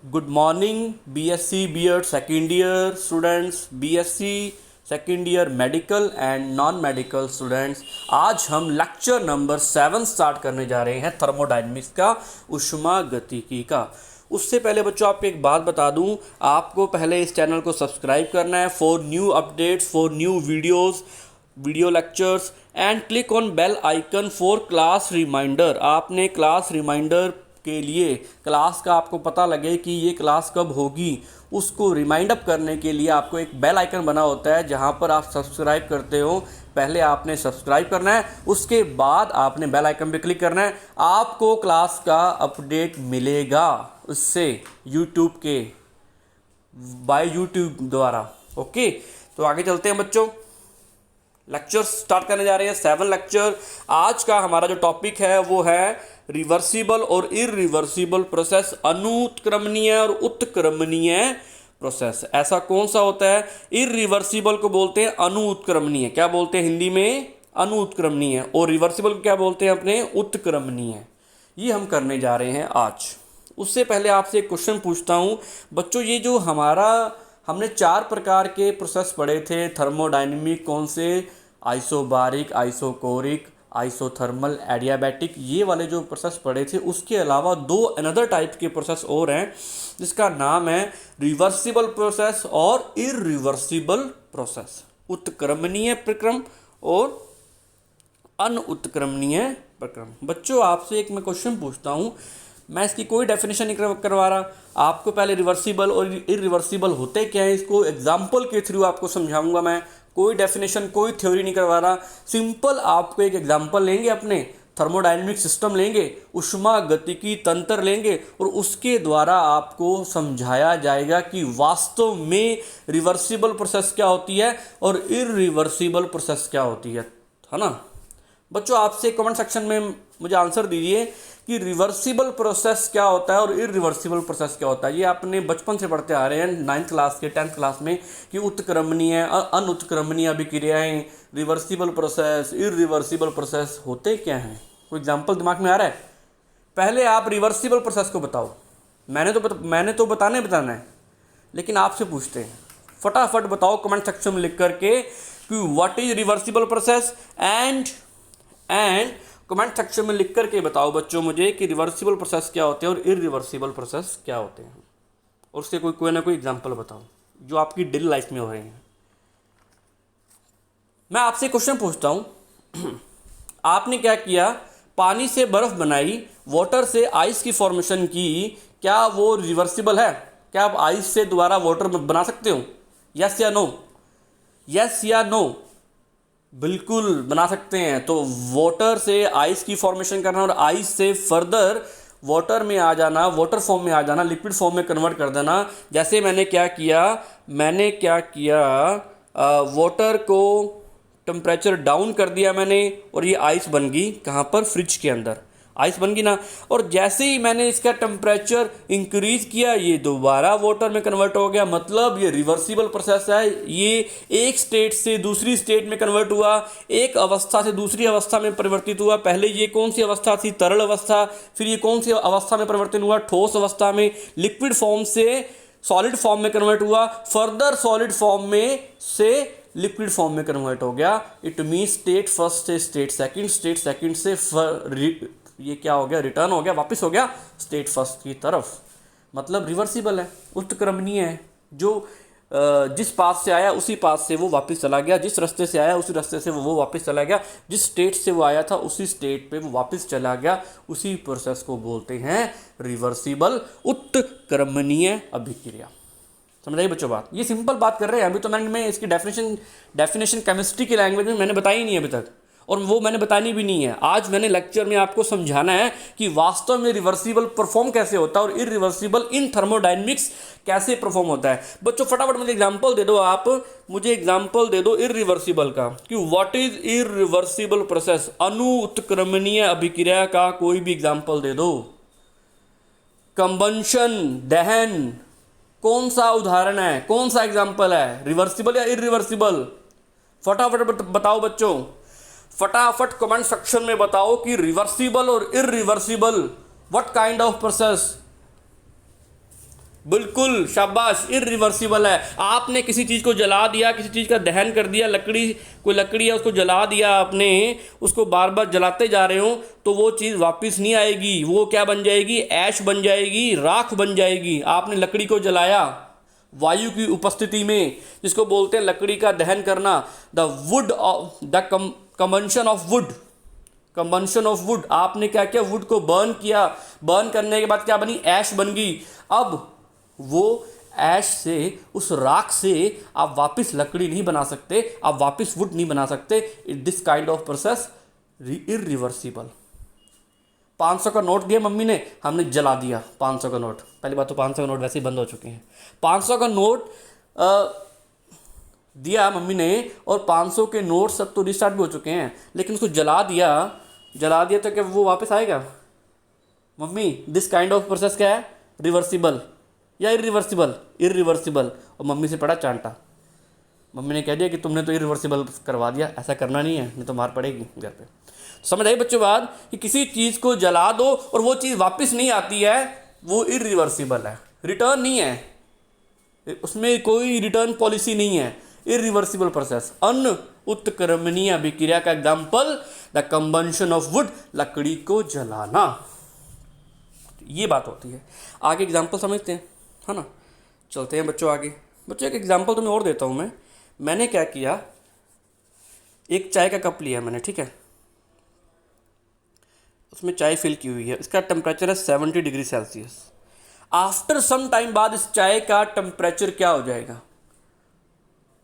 Good morning BSc BEd second year students, BSc second year medical and non medical students. आज हम lecture number 7 start करने जा रहे हैं थर्मोडायनेमिक्स का, ऊष्मागतिकी का। उससे पहले बच्चों आपको एक बात बता दूं, आपको पहले इस चैनल को सब्सक्राइब करना है for new updates, for new videos, video lectures and click on bell icon for class reminder. आपने क्लास रिमाइंडर के लिए, क्लास का आपको पता लगे कि ये क्लास कब होगी, उसको रिमाइंड अप करने के लिए आपको एक बेल आइकन बना होता है जहाँ पर आप सब्सक्राइब करते हो। पहले आपने सब्सक्राइब करना है, उसके बाद आपने बेल आइकन पे क्लिक करना है। आपको क्लास का अपडेट मिलेगा उससे यूट्यूब के, बाय यूट्यूब द्वारा। ओके, तो आगे चलते हैं बच्चों, लेक्चर स्टार्ट करने जा रहे हैं 7 लेक्चर। आज का हमारा जो टॉपिक है वो है रिवर्सिबल और इरिवर्सिबल प्रोसेस, अनुत्क्रमणीय और उत्क्रमणीय प्रोसेस। ऐसा कौन सा होता है? इरिवर्सिबल को बोलते हैं अनुत्क्रमणीय। क्या बोलते हैं हिंदी में? अनुत्क्रमणीय। और रिवर्सिबल को क्या बोलते हैं अपने? उत्क्रमणीय। ये हम करने जा रहे हैं आज। उससे पहले आपसे एक क्वेश्चन पूछता हूँ बच्चों, ये जो हमने 4 प्रकार के प्रोसेस पढ़े थे थर्मोडायनेमिक, कौन से? आइसोबारिक, आइसोकोरिक, आइसोथर्मल, एडियाबैटिक, ये वाले जो प्रोसेस पढ़े थे, उसके अलावा 2 अनदर टाइप के प्रोसेस और हैं जिसका नाम है रिवर्सिबल प्रोसेस और इरिवर्सिबल प्रोसेस। उत्क्रमणीय प्रक्रम और अनुत्क्रमणीय प्रक्रम। बच्चों आपसे एक मैं क्वेश्चन पूछता हूँ, मैं इसकी कोई डेफिनेशन नहीं करवा रहा, आपको पहले रिवर्सिबल और इरिवर्सिबल होते क्या है इसको एग्जाम्पल के थ्रू आपको समझाऊंगा मैं। कोई डेफिनेशन, कोई थ्योरी नहीं करवा रहा, सिंपल आपको एक एग्जाम्पल लेंगे, अपने थर्मोडायनेमिक सिस्टम लेंगे, ऊष्मागतिकी तंत्र लेंगे और उसके द्वारा आपको समझाया जाएगा कि वास्तव में रिवर्सिबल प्रोसेस क्या होती है और इरिवर्सिबल प्रोसेस क्या होती है ना। बच्चों आपसे कमेंट सेक्शन में मुझे आंसर दीजिए कि रिवर्सिबल प्रोसेस क्या होता है और इरिवर्सिबल प्रोसेस क्या होता है। ये आपने बचपन से पढ़ते आ रहे हैं 9th क्लास के 10th क्लास में कि उत्क्रमणीय अनुत्क्रमणीय अभिक्रियाएं, रिवर्सिबल प्रोसेस, इरिवर्सिबल प्रोसेस होते क्या हैं। कोई एग्जांपल दिमाग में आ रहा है? पहले आप रिवर्सिबल प्रोसेस को बताओ। मैंने तो बताना है, लेकिन आपसे पूछते हैं, फटाफट बताओ कमेंट सेक्शन में लिख करके कि what is reversible process and comment section में लिख करके बताओ बच्चों मुझे कि रिवर्सिबल प्रोसेस क्या होते हैं और इरिवर्सिबल प्रोसेस क्या होते हैं, और उसके कोई ना कोई एग्जांपल बताओ जो आपकी डेली लाइफ में हो रहे हैं। मैं आपसे क्वेश्चन पूछता हूं आपने क्या किया? पानी से बर्फ बनाई, वाटर से आइस की फॉर्मेशन की, क्या वो रिवर्सिबल है? क्या आप आइस से दोबारा वाटर बना सकते हो? यस या नो? यस या नो? बिल्कुल बना सकते हैं। तो वाटर से आइस की फॉर्मेशन करना और आइस से फर्दर वाटर में आ जाना, वाटर फॉर्म में आ जाना, लिक्विड फॉर्म में कन्वर्ट कर देना। जैसे मैंने क्या किया, वाटर को टेम्परेचर डाउन कर दिया मैंने और ये आइस बन गई। कहाँ पर? फ्रिज के अंदर आइस बन गई ना। और जैसे ही मैंने इसका टेम्परेचर इंक्रीज किया, ये दोबारा वाटर में कन्वर्ट हो गया। मतलब ये रिवर्सिबल प्रोसेस है। ये एक स्टेट से दूसरी स्टेट में कन्वर्ट हुआ, एक अवस्था से दूसरी अवस्था में परिवर्तित हुआ। पहले ये कौन सी अवस्था थी? तरल अवस्था। फिर ये कौन सी अवस्था में परिवर्तन हुआ? ठोस अवस्था में। लिक्विड फॉर्म से सॉलिड फॉर्म में कन्वर्ट हुआ, फर्दर सॉलिड फॉर्म में से लिक्विड फॉर्म में कन्वर्ट हो गया। इट मीन स्टेट फर्स्ट से स्टेट सेकंड, स्टेट सेकंड से ये क्या हो गया? रिटर्न हो गया, वापस हो गया स्टेट फर्स्ट की तरफ। मतलब रिवर्सिबल है, उत्क्रमणीय है। जो जिस पाथ से आया उसी पाथ से वो वापस चला गया, जिस रास्ते से आया उसी रास्ते से वो वापस चला गया, जिस स्टेट से वो आया था उसी स्टेट पे वो वापस चला गया। उसी प्रोसेस को बोलते हैं रिवर्सिबल, उत्क्रमणीय अभिक्रिया। समझ आई बच्चों बात? ये सिंपल बात कर रहे हैं। अभी तो मैं इसकी डेफिनेशन केमिस्ट्री की लैंग्वेज में मैंने बताई नहीं अभी तक, और वो मैंने बतानी भी नहीं है। आज मैंने लेक्चर में आपको समझाना है कि वास्तव में रिवर्सिबल परफॉर्म कैसे होता है और इरिवर्सिबल इन थर्मोडायनेमिक्स कैसे परफॉर्म होता है। बच्चों फटाफट मुझे एग्जांपल दे दो, आप मुझे एग्जांपल दे दो इरिवर्सिबल का, कि व्हाट इज इरिवर्सिबल प्रोसेस। अनुत्क्रमणीय अभिक्रिया का कोई भी एग्जांपल दे दो। कंबंशन, दहन, कौन सा उदाहरण है, कौन सा एग्जांपल है? रिवर्सिबल या इरिवर्सिबल? फटाफट बताओ बच्चों, फटाफट कमेंट सेक्शन में बताओ कि रिवर्सिबल और irreversible what kind of process. बिल्कुल, शाबाश, इरिवर्सिबल है। आपने किसी चीज़ को जला दिया, किसी चीज़ का दहन कर दिया, लकड़ी, कोई लकड़ी है उसको जला दिया आपने, उसको बार बार जलाते जा रहे हो तो वो चीज़ वापस नहीं आएगी। वो क्या बन जाएगी? ऐश बन जाएगी, राख बन जाएगी। आपने लकड़ी को जलाया वायु की उपस्थिति में, जिसको बोलते हैं लकड़ी का दहन करना, the wood of the combustion of would, combustion of would. आपने क्या किया? वुड को बर्न किया, बर्न करने के बाद क्या बनी? ऐश बन गई। अब वो ऐश से, उस राख से आप वापस लकड़ी नहीं बना सकते, आप वापस वुड नहीं बना सकते। This kind of process irreversible. 500 का नोट दिया मम्मी ने, हमने जला दिया 500 का नोट। पहली बात तो 500 का नोट वैसे ही बंद हो चुके हैं। 500 का नोट दिया मम्मी ने, और 500 के नोट सब तो रिस्टार्ट भी हो चुके हैं, लेकिन उसको जला दिया तो क्या वो वापस आएगा? Mummy, this kind of process क्या है? रिवर्सिबल या इरिवर्सिबल? इरिवर्सिबल। और मम्मी से पड़ा चांटा। मम्मी ने कह दिया कि तुमने तो इरिवर्सिबल करवा दिया, ऐसा करना नहीं है, नहीं तो मार पड़ेगी घर पे। समझ आई बच्चों बात? कि किसी चीज़ को जला दो और वो चीज़ वापस नहीं आती है, वो इरिवर्सिबल है, रिटर्न नहीं है, उसमें कोई रिटर्न पॉलिसी नहीं है। Irreversible process. अन उत्क्रमणीय अभिक्रिया का example the combustion of would, लकड़ी को जलाना। ये बात होती है। आगे एग्जाम्पल समझते हैं, है ना? चलते हैं बच्चों आगे। बच्चों एक एग्जाम्पल तुम्हें और देता हूँ मैं। मैंने क्या किया, एक चाय का कप लिया मैंने, ठीक है, उसमें चाय फिल की हुई है, इसका टेम्परेचर है 70 degree Celsius. After some time बाद इस चाय का टेम्परेचर क्या हो जाएगा?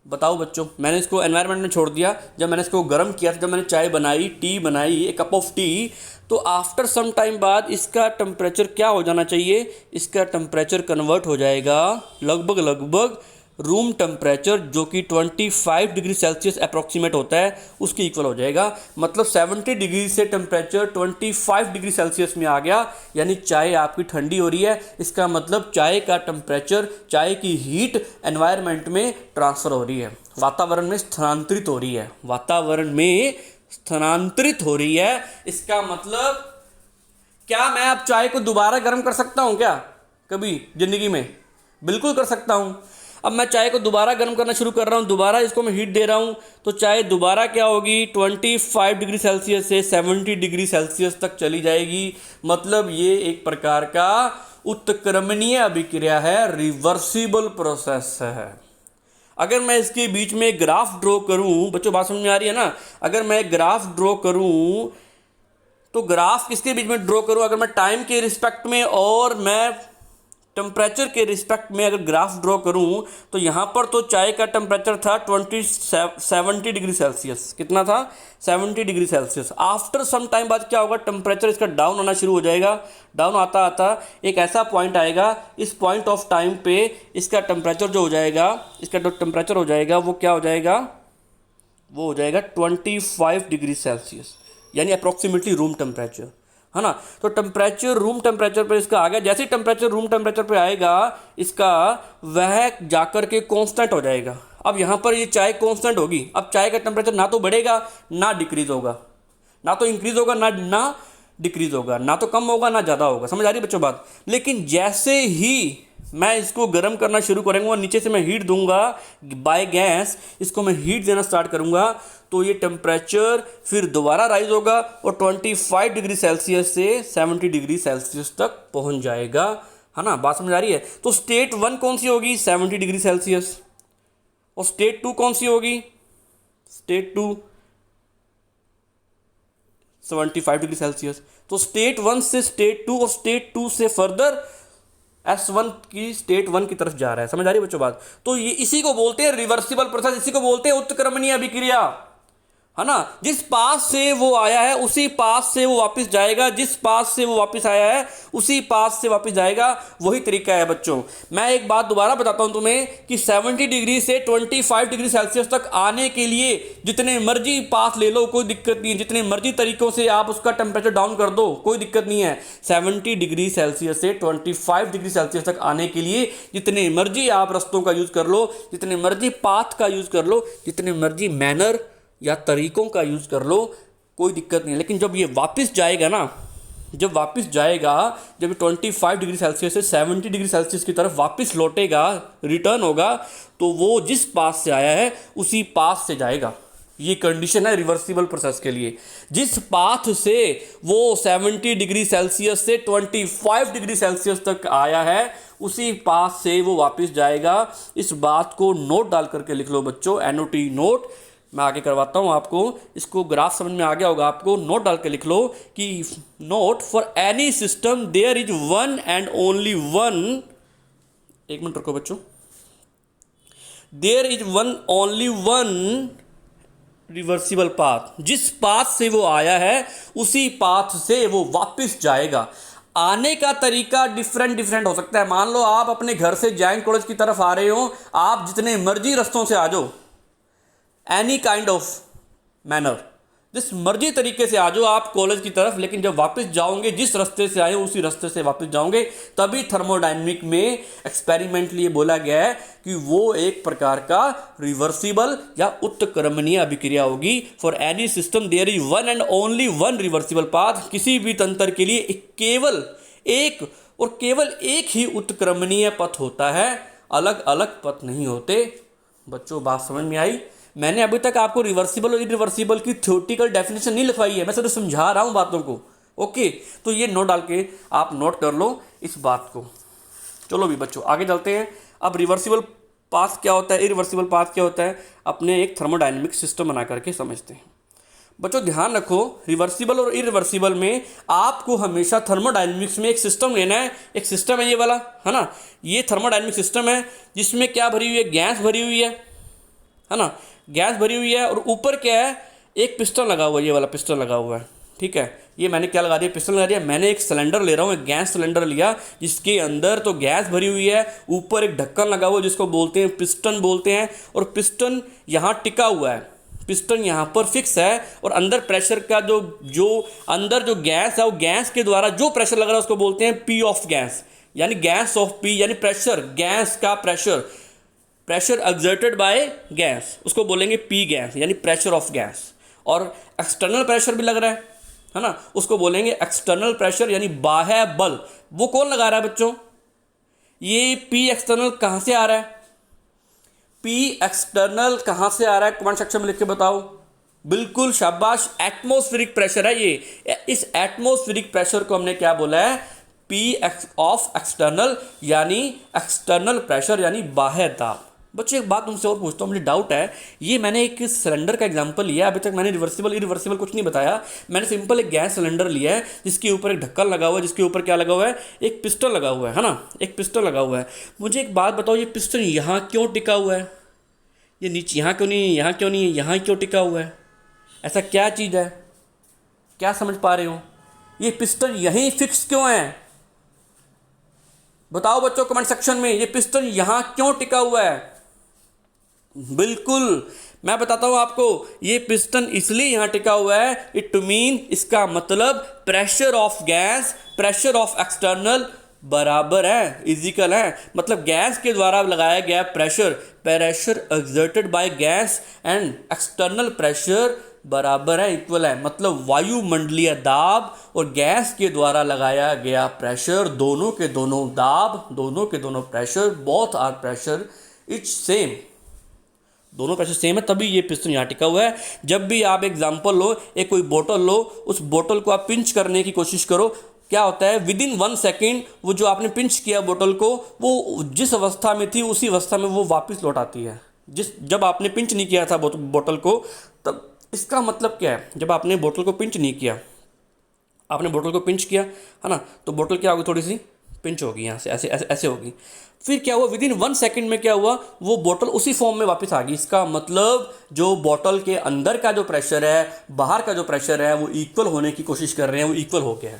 बताओ बच्चों। मैंने इसको एनवायरनमेंट में छोड़ दिया, जब मैंने इसको गर्म किया, जब मैंने चाय बनाई, टी बनाई, एक कप ऑफ टी, तो आफ्टर सम टाइम बाद इसका टेम्परेचर क्या हो जाना चाहिए? इसका टेम्परेचर कन्वर्ट हो जाएगा लगभग रूम टेम्परेचर, जो कि 25 डिग्री सेल्सियस अप्रॉक्सीमेट होता है, उसके इक्वल हो जाएगा। मतलब 70 डिग्री से टेम्परेचर 25 डिग्री सेल्सियस में आ गया, यानी चाय आपकी ठंडी हो रही है। इसका मतलब चाय का टेम्परेचर, चाय की हीट एनवायरनमेंट में ट्रांसफ़र हो रही है, वातावरण में स्थानांतरित हो रही है, वातावरण में स्थानांतरित हो रही है। इसका मतलब क्या मैं अब चाय को दोबारा गर्म कर सकता हूं क्या कभी ज़िंदगी में? बिल्कुल कर सकता हूं। अब मैं चाय को दोबारा गर्म करना शुरू कर रहा हूं, दोबारा इसको मैं हीट दे रहा हूं, तो चाय दोबारा क्या होगी? 25 डिग्री सेल्सियस से 70 डिग्री सेल्सियस तक चली जाएगी। मतलब ये एक प्रकार का उत्क्रमणीय अभिक्रिया है, रिवर्सिबल प्रोसेस है। अगर मैं इसके बीच में ग्राफ ड्रॉ करूं, बच्चों बात समझ में आ रही है ना? अगर मैं ग्राफ ड्रॉ करूं तो ग्राफ किसके बीच में ड्रॉ करूं? अगर मैं टाइम के रिस्पेक्ट में और मैं टेम्परेचर के रिस्पेक्ट में अगर ग्राफ ड्रॉ करूं, तो यहाँ पर तो चाय का टेम्परेचर था 70 डिग्री सेल्सियस। कितना था? 70 degree Celsius. After some time बाद क्या होगा? टेम्परेचर इसका डाउन होना शुरू हो जाएगा। डाउन आता आता एक ऐसा पॉइंट आएगा, इस पॉइंट ऑफ टाइम पे इसका टेम्परेचर जो हो जाएगा, इसका जो टेम्परेचर हो जाएगा वो क्या हो जाएगा? वो हो जाएगा 25 डिग्री सेल्सियस, यानी अप्रॉक्सीमेटली रूम टेम्परेचर, है ना? तो टेम्परेचर रूम टेम्परेचर पर इसका आ गया। जैसे ही टेम्परेचर रूम टेम्परेचर पे आएगा इसका, वह जाकर के कांस्टेंट हो जाएगा। अब यहाँ पर ये चाय कांस्टेंट होगी। अब चाय का टेम्परेचर ना तो बढ़ेगा ना डिक्रीज होगा, ना तो इंक्रीज होगा ना डिक्रीज होगा, ना तो कम होगा ना ज़्यादा होगा। समझ आ रही है बच्चों बात? लेकिन जैसे ही मैं इसको गर्म करना शुरू करूँगा और नीचे से मैं हीट दूंगा बाय गैस, इसको मैं हीट देना स्टार्ट करूँगा, तो ये टेम्परेचर फिर दोबारा राइज होगा और 25 डिग्री सेल्सियस से 70 डिग्री सेल्सियस तक पहुँच जाएगा, है ना? बात समझ आ रही है? तो स्टेट 1 कौन सी होगी? 70 डिग्री सेल्सियस। और स्टेट 2 कौन सी होगी? State 2 75 degree Celsius. तो स्टेट 1 से स्टेट 2 और स्टेट 2 से फर्दर S1 की स्टेट 1 की तरफ जा रहा है। समझ आ रही है बच्चों बात? तो ये इसी को बोलते हैं रिवर्सिबल प्रोसेस, इसी को बोलते हैं उत्क्रमणीय अभिक्रिया, है ना? जिस पास से वो आया है उसी पास से वो वापस जाएगा, जिस पास से वो वापस आया है उसी पास से वापस जाएगा। वही तरीका है बच्चों। मैं एक बात दोबारा बताता हूं तुम्हें कि 70 डिग्री से 25 डिग्री सेल्सियस तक आने के लिए जितने मर्जी पाथ ले लो, कोई दिक्कत नहीं है। जितने मर्जी तरीकों से आप उसका टेम्परेचर डाउन कर दो, कोई दिक्कत नहीं है। 70 डिग्री सेल्सियस से 25 डिग्री सेल्सियस तक आने के लिए जितने मर्जी आप रस्तों का यूज़ कर लो, जितने मर्जी पाथ का यूज़ कर लो, जितने मर्जी मैनर या तरीकों का यूज़ कर लो, कोई दिक्कत नहीं है। लेकिन जब ये वापस जाएगा ना, जब वापस जाएगा, जब 25 डिग्री सेल्सियस से 70 डिग्री सेल्सियस की तरफ वापस लौटेगा, रिटर्न होगा, तो वो जिस पाथ से आया है उसी पाथ से जाएगा। ये कंडीशन है रिवर्सिबल प्रोसेस के लिए। जिस पाथ से वो 70 डिग्री सेल्सियस से 25 डिग्री सेल्सियस तक आया है उसी पाथ से वो वापस जाएगा। इस बात को नोट डाल करके लिख लो बच्चों, NOT नोट। मैं आगे करवाता हूँ आपको, इसको ग्राफ समझ में आ गया होगा आपको। नोट डाल के लिख लो कि note for any system there is one and only one, एक मिनट रुको बच्चों, there is one only one reversible path. जिस पाथ से वो आया है उसी पाथ से वो वापस जाएगा। आने का तरीका डिफरेंट हो सकता है। मान लो आप अपने घर से जैन कॉलेज की तरफ आ रहे हो, आप जितने मर्जी रास्तों से आ जाओ, एनी काइंड ऑफ मैनर, जिस मर्जी तरीके से आ जाओ आप कॉलेज की तरफ, लेकिन जब वापस जाओगे जिस रास्ते से आए उसी रास्ते से वापस जाओगे। तभी थर्मोडायनेमिक में एक्सपेरिमेंटली ये बोला गया है कि वो एक प्रकार का रिवर्सिबल या उत्क्रमणीय अभिक्रिया होगी। For any system there is one and only one reversible path. किसी भी तंत्र के लिए केवल एक ही उत्क्रमणीय पथ होता है, अलग अलग पथ नहीं होते। बच्चों बात समझ में आई? मैंने अभी तक आपको रिवर्सिबल और इरिवर्सिबल की थ्योरेटिकल डेफिनेशन नहीं लिखवाई है, मैं सिर्फ समझा रहा हूँ बातों को। ओके, तो ये नोट डाल के आप नोट कर लो इस बात को। चलो भी बच्चों आगे चलते हैं। अब रिवर्सिबल पाथ क्या होता है, इरिवर्सिबल पाथ क्या होता है, अपने एक थर्मोडायनेमिक सिस्टम बना करके समझते हैं। बच्चों ध्यान रखो, रिवर्सिबल और इरिवर्सिबल में आपको हमेशा थर्मोडायनेमिक्स में एक सिस्टम लेना है। एक सिस्टम है ये वाला, है ना, ये थर्मोडायनेमिक सिस्टम है जिसमें क्या भरी हुई है, गैस भरी हुई है ना, गैस भरी हुई है। और ऊपर क्या है, एक पिस्टन लगा हुआ है, ये वाला पिस्टन लगा हुआ है। ठीक है, ये मैंने क्या लगा दिया, पिस्टन लगा दिया। मैंने एक सिलेंडर ले रहा हूँ, एक गैस सिलेंडर लिया जिसके अंदर तो गैस भरी हुई है, ऊपर एक ढक्कन लगा हुआ है जिसको बोलते हैं पिस्टन बोलते हैं। और पिस्टन यहाँ टिका हुआ है, पिस्टन यहाँ पर फिक्स है। और अंदर प्रेशर का जो अंदर जो गैस है, वो गैस के द्वारा जो प्रेशर लग रहा है उसको बोलते हैं पी ऑफ गैस, यानी गैस ऑफ पी, यानी प्रेशर, गैस का प्रेशर एक्सर्टेड बाय गैस, उसको बोलेंगे पी गैस, यानी प्रेशर ऑफ गैस। और एक्सटर्नल प्रेशर भी लग रहा है ना, उसको बोलेंगे एक्सटर्नल प्रेशर, यानी बाह्य बल। वो कौन लगा रहा है बच्चों, ये पी एक्सटर्नल कहाँ से आ रहा है, पी एक्सटर्नल कहाँ से आ रहा है, कमेंट सेक्शन में लिख के बताओ। बिल्कुल शाबाश, एटमॉस्फेरिक प्रेशर है ये। इस एटमॉस्फेरिक प्रेशर को हमने क्या बोला है, पी ऑफ एक्सटर्नल, यानी एक्सटर्नल प्रेशर यानी बाह्य दाब। बच्चों एक बात तुमसे और पूछता हूँ, मुझे डाउट है, ये मैंने एक सिलेंडर का एग्जांपल लिया, अभी तक मैंने रिवर्सिबल इरिवर्सिबल कुछ नहीं बताया। मैंने सिंपल एक गैस सिलेंडर लिया है जिसके ऊपर एक ढक्कन लगा हुआ है, जिसके ऊपर क्या लगा हुआ है, एक पिस्टन लगा हुआ है ना, एक पिस्टन लगा हुआ है। मुझे एक बात बताओ, ये पिस्टन यहाँ क्यों टिका हुआ है, ये नीचे यहाँ क्यों नहीं है, यहाँ क्यों नहीं है, यहाँ क्यों टिका हुआ है, ऐसा क्या चीज़ है, क्या समझ पा रहे हो, ये पिस्टन यहीं फिक्स क्यों है, बताओ बच्चों कमेंट सेक्शन में, ये पिस्टन यहाँ क्यों टिका हुआ है। बिल्कुल मैं बताता हूं आपको, ये पिस्टन इसलिए यहां टिका हुआ है, इट मीन, इसका मतलब pressure of gas pressure of external बराबर है, इजिकल है। मतलब गैस के द्वारा लगाया गया pressure exerted by gas and external pressure बराबर है, इक्वल है। मतलब वायुमंडलीय दाब और गैस के द्वारा लगाया गया प्रेशर, दोनों के दोनों दाब, दोनों के दोनों pressure, both are pressure it's same, दोनों प्रेशर सेम है, तभी ये पिस्टन यहाँ टिका हुआ है। जब भी आप एग्जांपल लो, एक कोई बोतल लो, उस बोतल को आप पिंच करने की कोशिश करो, क्या होता है, विद इन 1 सेकेंड वो जो आपने पिंच किया बोतल को, वो जिस अवस्था में थी उसी अवस्था में वो वापस लौट आती है, जब आपने पिंच नहीं किया था बोतल को। तब इसका मतलब क्या है, जब आपने बोतल को पिंच नहीं किया, आपने बोतल को पिंच किया है ना, तो बोतल क्या होगी, थोड़ी सी पिंच होगी यहाँ से, ऐसे ऐसे ऐसे होगी। फिर क्या हुआ, विद इन 1 सेकेंड में क्या हुआ, वो बोतल उसी फॉर्म में वापस आ गई। इसका मतलब जो बोतल के अंदर का जो प्रेशर है, बाहर का जो प्रेशर है, वो इक्वल होने की कोशिश कर रहे हैं, वो इक्वल हो गया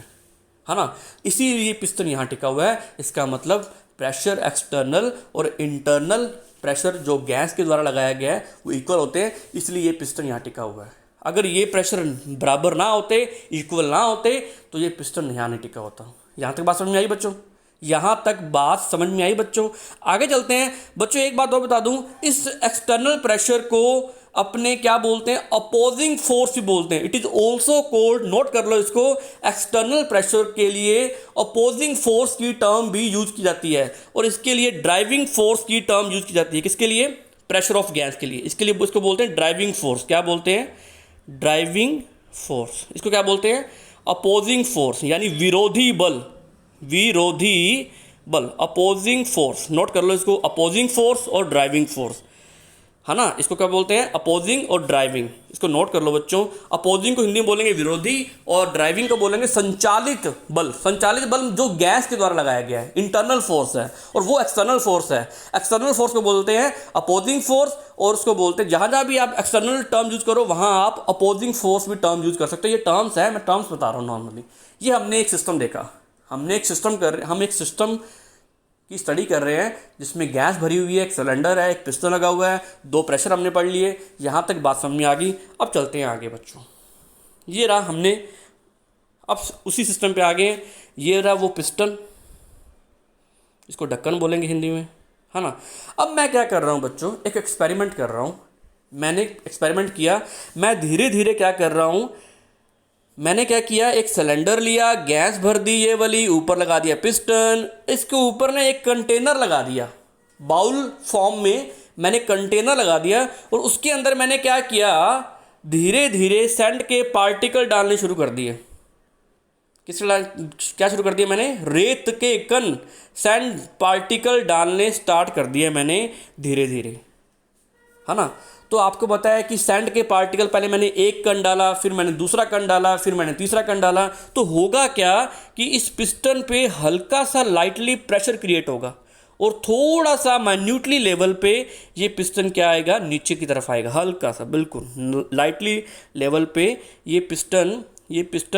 है ना। इसीलिए पिस्टन यहाँ टिका हुआ है। इसका मतलब प्रेशर एक्सटर्नल और इंटरनल प्रेशर जो गैस के द्वारा लगाया गया है वो इक्वल होते हैं, इसलिए ये पिस्टन यहाँ टिका हुआ है। अगर ये प्रेशर बराबर ना होते, इक्वल ना होते, तो ये पिस्टन यहाँ नहीं टिका होता। यहाँ तक बात समझ में आई बच्चों, यहाँ तक बात समझ में आई बच्चों। आगे चलते हैं बच्चों। एक बात और बता दूं, इस एक्सटर्नल प्रेशर को अपने क्या बोलते हैं, अपोजिंग फोर्स भी बोलते हैं। It is also called, note कर लो इसको, एक्सटर्नल प्रेशर के लिए अपोजिंग फोर्स की टर्म भी यूज की जाती है, और इसके लिए ड्राइविंग फोर्स की टर्म यूज की जाती है। किसके लिए? प्रेशर ऑफ गैस के लिए। इसके लिए इसको बोलते हैं ड्राइविंग फोर्स। क्या बोलते हैं? Driving force. इसको क्या बोलते हैं? अपोजिंग फोर्स, यानी विरोधी बल। विरोधी बल, अपोजिंग फोर्स। नोट कर लो इसको, अपोजिंग फोर्स और ड्राइविंग फोर्स, है ना। इसको क्या बोलते हैं? अपोजिंग और ड्राइविंग। इसको नोट कर लो बच्चों। अपोजिंग को हिंदी में बोलेंगे विरोधी, और ड्राइविंग को बोलेंगे संचालित बल। संचालित बल जो गैस के द्वारा लगाया गया है, इंटरनल फोर्स है, और वो एक्सटर्नल फोर्स है। एक्सटर्नल फोर्स को बोलते हैं अपोजिंग फोर्स, और उसको बोलते हैं, जहां जहां भी आप एक्सटर्नल टर्म यूज करो वहां आप अपोजिंग फोर्स भी टर्म यूज कर सकते हो। ये टर्म्स है, मैं टर्म्स बता रहा हूँ नॉर्मली। ये हमने एक सिस्टम देखा, हम एक सिस्टम की स्टडी कर रहे हैं जिसमें गैस भरी हुई है, एक सिलेंडर है, एक पिस्टन लगा हुआ है, दो प्रेशर हमने पढ़ लिए। यहाँ तक बात समझ में आ गई। अब चलते हैं आगे बच्चों। ये रहा, हमने अब उसी सिस्टम पे आ गए। ये रहा वो पिस्टन, इसको ढक्कन बोलेंगे हिंदी में, है ना। अब मैं क्या कर रहा हूँ बच्चों, एक एक्सपेरिमेंट कर रहा हूँ। मैंने एक्सपेरिमेंट किया, मैं धीरे धीरे क्या कर रहा हूँ, मैंने क्या किया, एक सिलेंडर लिया, गैस भर दी ये वाली, ऊपर लगा दिया पिस्टन, इसके ऊपर ने एक कंटेनर लगा दिया, बाउल फॉर्म में मैंने कंटेनर लगा दिया, और उसके अंदर मैंने क्या किया, धीरे धीरे सैंड के पार्टिकल डालने शुरू कर दिए। क्या शुरू कर दिया मैंने? रेत के कण, सैंड पार्टिकल डालने स्टार्ट कर दिए मैंने धीरे धीरे, है ना। तो आपको बताया कि सैंड के पार्टिकल, पहले मैंने एक कण डाला, फिर मैंने दूसरा कण डाला, फिर मैंने तीसरा कण डाला, तो होगा क्या कि इस पिस्टन पे हल्का सा लाइटली प्रेशर क्रिएट होगा, और थोड़ा सा माइन्यूटली लेवल पे ये पिस्टन क्या आएगा, नीचे की तरफ आएगा, हल्का सा, बिल्कुल लाइटली लेवल पे ये पिस्टन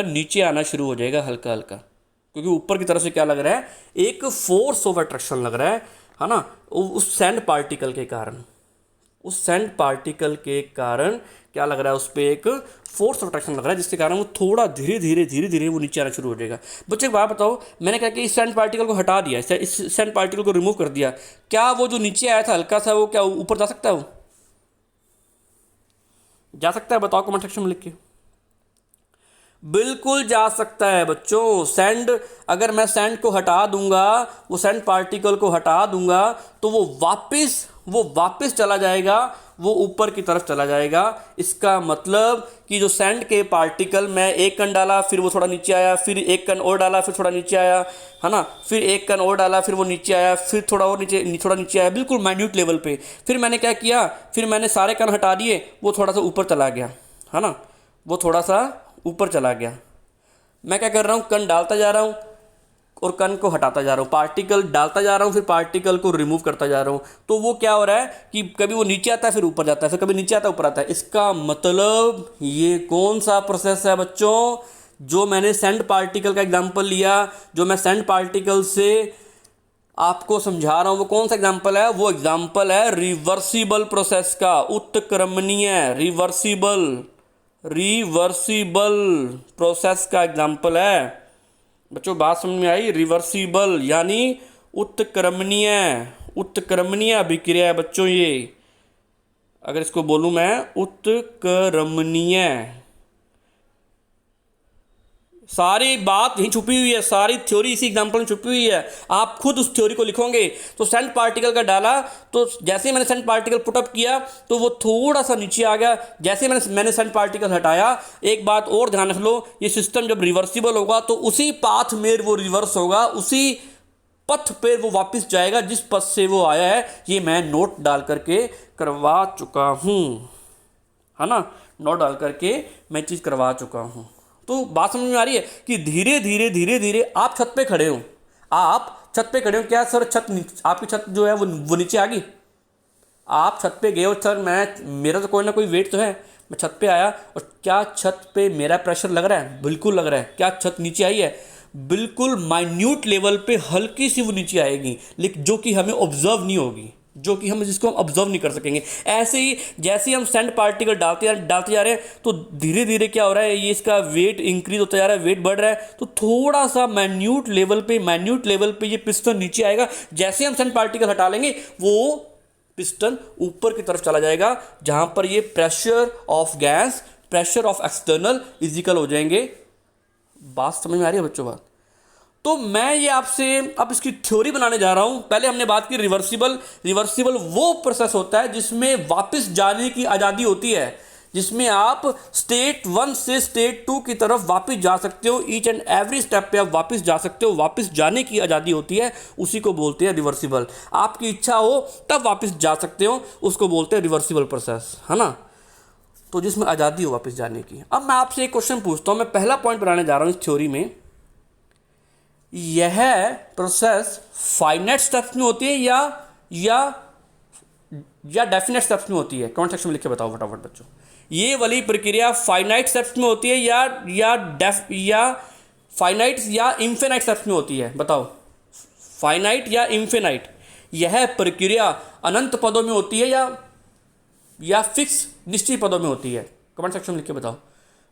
नीचे आना शुरू हो जाएगा हल्का हल्का, क्योंकि ऊपर की तरफ से क्या लग रहा है, एक फोर्स ऑफ अट्रैक्शन लग रहा है ना, उस सैंड पार्टिकल के कारण। उस सैंड पार्टिकल के कारण क्या लग रहा है, उस पर एक फोर्स ऑफ अट्रैक्शन लग रहा है, जिसके कारण वो थोड़ा धीरे धीरे वो नीचे आना शुरू हो जाएगा। बच्चे एक बात बताओ, मैंने क्या किया, इस सैंड पार्टिकल को हटा दिया, इस सैंड पार्टिकल को रिमूव कर दिया, क्या वो जो नीचे आया था हल्का सा, वो क्या ऊपर जा सकता है? वो जा सकता है? बताओ कमेंट सेक्शन में लिख के। बिल्कुल जा सकता है बच्चों। सैंड, अगर मैं सैंड को हटा दूंगा, वो सैंड पार्टिकल को हटा दूंगा, तो वो वापस चला जाएगा, वो ऊपर की तरफ चला जाएगा। इसका मतलब कि जो सैंड के पार्टिकल, मैं एक कण डाला, फिर वो थोड़ा नीचे आया, फिर एक कण और डाला, फिर थोड़ा नीचे आया, है ना, फिर एक कण और डाला, फिर वो नीचे आया, फिर थोड़ा और थोड़ा नीचे आया, बिल्कुल माइन्यूट लेवल पे। फिर मैंने क्या किया, फिर मैंने सारे कण हटा दिए, वो थोड़ा सा ऊपर चला गया, है ना, वो थोड़ा सा ऊपर चला गया। मैं क्या कर रहा हूँ, कण डालता जा रहा हूँ और कण को हटाता जा रहा हूँ, पार्टिकल डालता जा रहा हूँ, फिर पार्टिकल को रिमूव करता जा रहा हूँ। तो वो क्या हो रहा है कि कभी वो नीचे आता है, फिर ऊपर जाता है, फिर कभी नीचे आता है, ऊपर आता है। इसका मतलब ये कौन सा प्रोसेस है बच्चों? जो मैंने सैंड पार्टिकल का एग्जाम्पल लिया, जो मैं सैंड पार्टिकल से आपको समझा रहा हूँ, वो कौन सा एग्जाम्पल है? वो एग्जाम्पल है रिवर्सिबल प्रोसेस का, उत्क्रमणीय, रिवर्सिबल प्रोसेस का एग्जाम्पल है। बच्चों बात समझ में आई? रिवर्सिबल यानी उत्क्रमणीय अभिक्रिया है बच्चों। ये अगर इसको बोलूं मैं, उत्क्रमणीय, सारी बात यहीं छुपी हुई है, सारी थ्योरी इसी एग्जाम्पल में छुपी हुई है। आप खुद उस थ्योरी को लिखोगे। तो सैंड पार्टिकल का डाला, तो जैसे ही मैंने सैंड पार्टिकल पुटअप किया तो वो थोड़ा सा नीचे आ गया। जैसे मैंने सैंड पार्टिकल हटाया, एक बात और ध्यान रख लो, ये सिस्टम जब रिवर्सिबल होगा तो उसी पाथ में वो रिवर्स होगा, उसी पथ पे वो वापस जाएगा जिस पथ से वो आया है। ये मैं नोट डाल करके करवा चुका हूँ, है ना, नोट डाल करके मैं चीज़ करवा चुका हूँ। तो बात समझ में आ रही है कि धीरे धीरे आप छत पे खड़े हो, क्या सर आपकी छत जो है वो नीचे आ गई? आप छत पे गए हो, सर मेरा तो कोई ना कोई वेट तो है, मैं छत पे आया, और क्या छत पे मेरा प्रेशर लग रहा है? बिल्कुल लग रहा है। क्या छत नीचे आई है? बिल्कुल माइन्यूट लेवल पे हल्की सी वो नीचे आएगी, लेकिन जो कि हमें ऑब्जर्व नहीं होगी, जिसको हम ऑब्जर्व नहीं कर सकेंगे। ऐसे ही जैसे ही हम सैंड पार्टिकल डालते जा रहे हैं, तो धीरे धीरे क्या हो रहा है, ये इसका वेट इंक्रीज होता जा रहा है, वेट बढ़ रहा है, तो थोड़ा सा माइन्यूट लेवल पे ये पिस्टन नीचे आएगा। जैसे हम सैंड पार्टिकल हटा लेंगे, वो पिस्टन ऊपर की तरफ चला जाएगा, जहां पर ये pressure of gas, pressure of external is equal हो जाएंगे। बात समझ में आ रही है बच्चों? बात तो मैं ये आपसे अब इसकी थ्योरी बनाने जा रहा हूं। पहले हमने बात की रिवर्सिबल। रिवर्सिबल वो प्रोसेस होता है जिसमें वापस जाने की आज़ादी होती है, जिसमें आप स्टेट 1 से स्टेट 2 की तरफ वापस जा सकते हो। ईच एंड एवरी स्टेप पे आप वापस जा सकते हो, वापस जाने की आज़ादी होती है, उसी को बोलते हैं रिवर्सिबल। आपकी इच्छा हो तब वापस जा सकते हो, उसको बोलते हैं रिवर्सिबल प्रोसेस, है ना। तो जिसमें आज़ादी हो वापस जाने की। अब मैं आपसे एक क्वेश्चन पूछता हूँ, मैं पहला पॉइंट बनाने जा रहा हूँ इस थ्योरी में। यह प्रोसेस फाइनाइट स्टेप्स में होती है या डेफिनेट स्टेप्स में होती है? कमेंट सेक्शन में लिख के बताओ फटाफट बच्चों। ये वाली प्रक्रिया फाइनाइट स्टेप्स में होती है या फाइनाइट या इनफिनाइट स्टेप्स में होती है? बताओ, फाइनाइट या इनफिनाइट? यह प्रक्रिया अनंत पदों में होती है या फिक्स निश्चित पदों में होती है? कमेंट सेक्शन में लिख के बताओ।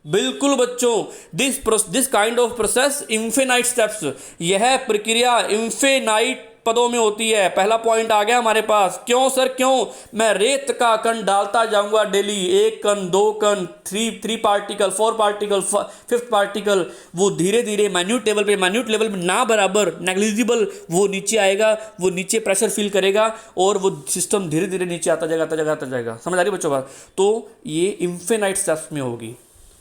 बिल्कुल बच्चों, this kind of process infinite steps, यह प्रक्रिया इनफिनाइट पदों में होती है। पहला पॉइंट आ गया हमारे पास। क्यों सर, क्यों? मैं रेत का कण डालता जाऊंगा डेली, 1 कण, 2 कण, 3 पार्टिकल, 4 पार्टिकल, 5th पार्टिकल, वो धीरे धीरे माइन्यूट लेवल पे ना बराबर नेग्लिजिबल वो नीचे आएगा, वो नीचे प्रेशर फील करेगा और वो सिस्टम धीरे धीरे नीचे आता जाएगा। समझ आ रही बच्चों बात? तो ये इनफिनाइट स्टेप्स में होगी।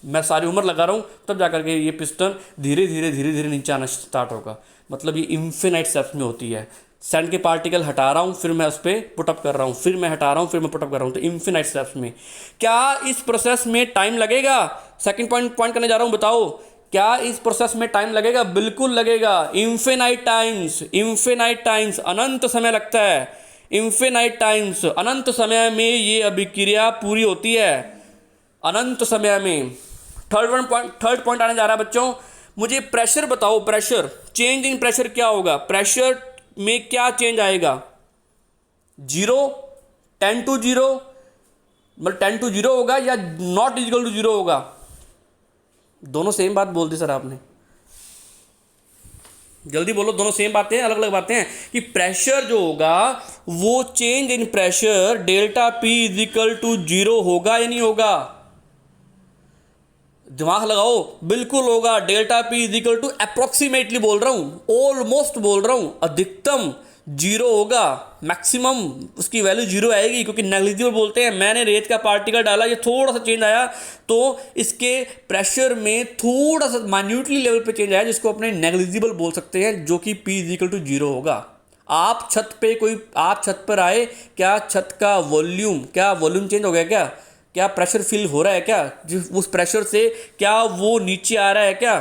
मैं सारी उम्र लगा रहा हूँ तब जाकर के ये पिस्टन धीरे धीरे नीचे आना स्टार्ट होगा। मतलब ये इनफिनाइट स्टेप्स में होती है। सैंड के पार्टिकल हटा रहा हूँ, फिर मैं उस पर पुटअप कर रहा हूँ, फिर मैं हटा रहा हूँ, फिर मैं पुटअप कर रहा हूँ। तो इनफिनाइट स्टेप्स में क्या इस प्रोसेस में टाइम लगेगा? सेकंड पॉइंट करने जा रहा हूँ, बताओ क्या इस प्रोसेस में टाइम लगेगा? बिल्कुल लगेगा। इनफिनाइट टाइम्स, अनंत समय लगता है। इनफिनाइट टाइम्स, अनंत समय में ये अभिक्रिया पूरी होती है, अनंत समय में। थर्ड पॉइंट आने जा रहा है बच्चों। मुझे प्रेशर बताओ, प्रेशर, चेंज इन प्रेशर क्या होगा? प्रेशर में क्या चेंज आएगा? 0, 10 to 0, मतलब 10 to 0 होगा या नॉट इक्वल टू 0 होगा? दोनों सेम बात बोल दी सर आपने, जल्दी बोलो। दोनों सेम बातें हैं, अलग अलग बातें हैं कि प्रेशर जो होगा वो change in pressure delta P is equal to 0 होगा या नहीं होगा? दिमाग लगाओ। बिल्कुल होगा। Delta P is equal to approximately बोल रहा हूं, ऑलमोस्ट बोल रहा हूं, अधिकतम 0 होगा, मैक्सिमम उसकी वैल्यू 0 आएगी, क्योंकि नेग्लिजिबल बोलते हैं। मैंने रेत का पार्टिकल डाला, ये थोड़ा सा चेंज आया तो इसके प्रेशर में थोड़ा सा माइन्यूटली लेवल पे चेंज आया, जिसको अपने नेग्लिजिबल बोल सकते हैं, जो कि P इज इक्वल टू 0 होगा। आप छत पर आए, क्या छत का वॉल्यूम चेंज हो गया? क्या प्रेशर फील हो रहा है? क्या उस प्रेशर से क्या वो नीचे आ रहा है? क्या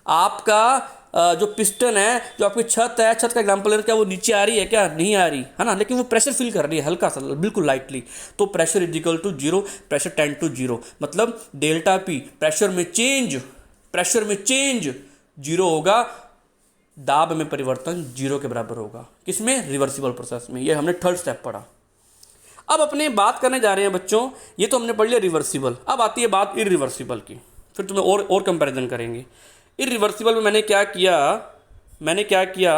आपका जो पिस्टन है, जो आपकी छत है, छत का एग्जांपल है, क्या वो नीचे आ रही है? क्या नहीं आ रही है ना, लेकिन वो प्रेशर फील कर रही है हल्का सा, बिल्कुल लाइटली। तो pressure is equal to 0, pressure 10 to 0, मतलब डेल्टा P प्रेशर में चेंज 0 होगा, दाब में परिवर्तन 0 के बराबर होगा। किसमें? रिवर्सिबल प्रोसेस में। ये हमने थर्ड स्टेप पढ़ा। अब अपने बात करने जा रहे हैं बच्चों, ये तो हमने पढ़ लिया रिवर्सिबल। अब आती है बात इरिवर्सिबल की, फिर तुम्हें और कंपैरिजन करेंगे। इरिवर्सिबल में मैंने क्या किया,